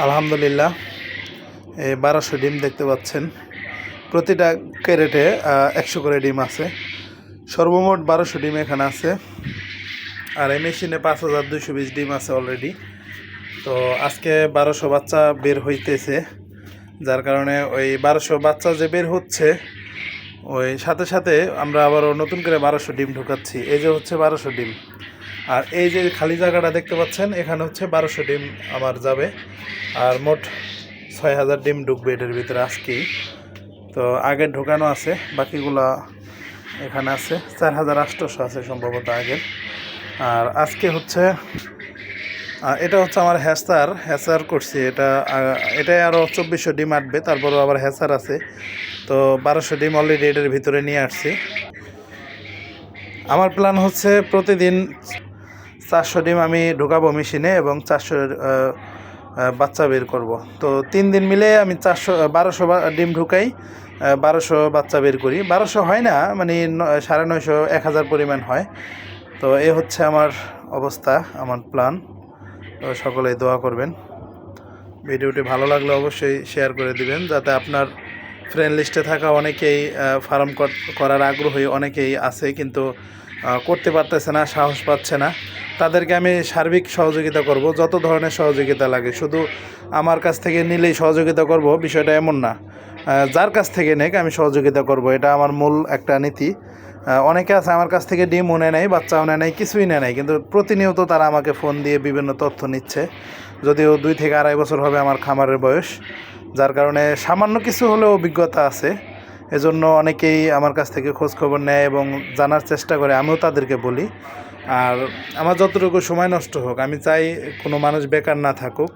আলহামদুলিল্লাহ, এই 1200 ডিম দেখতে পাচ্ছেন। প্রতিটা ক্যারেটে 100 করে ডিম আছে। সর্বমোট 1200 ডিম এখানে আছে। আর এই মেশিনে 5220 ডিম আছে অলরেডি। তো আজকে 1200 বাচ্চা বের হইতেছে, যার কারণে ওই 1200 বাচ্চা যে বের হচ্ছে ওই সাথে সাথে আমরা আবারও নতুন করে 1200 ডিম ঢুকাচ্ছি। এই যে হচ্ছে 1200 ডিম। আর এই যে খালি জায়গাটা দেখতে পাচ্ছেন, এখানে হচ্ছে 1200 ডিম আমার যাবে। আর মোট 6000 ডিম ঢুকবে এটার ভিতরে আজকেই। তো আগের ঢোকানো আছে, বাকিগুলা এখানে আছে। 4800 আছে সম্ভবত আগের। আর আজকে হচ্ছে এটা হচ্ছে আমার হ্যাচার করছি। এটাই আরও 2400 ডিম আটবে, তারপরও আবার হ্যাচার আছে। তো 1200 ডিম অলরেডি এটার ভিতরে নিয়ে আসছি। আমার প্ল্যান হচ্ছে প্রতিদিন 400 ডিম আমি ঢুকাবো মেশিনে এবং 400 বাচ্চা বের করব। তো 3 দিন মিলে আমি 1200 ডিম ঢুকাই, 1200 বাচ্চা বের করি। 1200 হয় না, মানে 950 1000 পরিমাণ হয়। তো এ হচ্ছে আমার অবস্থা, আমার প্ল্যান। তো সকলেই দোয়া করবেন। ভিডিওটি ভালো লাগলে অবশ্যই শেয়ার করে দিবেন, যাতে আপনার ফ্রেন্ড লিস্টে থাকা অনেকেই ফার্ম করার আগ্রহী অনেকেই আছে, কিন্তু করতে পারতেছে না, সাহস পাচ্ছে না। তাদেরকে আমি সার্বিক সহযোগিতা করব, যত ধরনের সহযোগিতা লাগে। শুধু আমার কাছ থেকে নিলেই সহযোগিতা করব বিষয়টা এমন না, যার কাছ থেকে নেক আমি সহযোগিতা করব, এটা আমার মূল একটা নীতি। অনেকে আছে আমার কাছ থেকে ডিমও নেয় নাই, বাচ্চাও নেয় নাই, কিছুই নেয় নাই, কিন্তু প্রতিনিয়ত তারা আমাকে ফোন দিয়ে বিভিন্ন তথ্য নিচ্ছে। যদিও 2 থেকে 2.5 বছর হবে আমার খামারের বয়স, যার কারণে সামান্য কিছু হলেও অভিজ্ঞতা আছে। এজন্য অনেকেই আমার কাছ থেকে খোঁজখবর নেয় এবং জানার চেষ্টা করে, আমিও তাদেরকে বলি। আর আমার যতটুকু সময় নষ্ট হোক, আমি চাই কোনো মানুষ বেকার না থাকুক।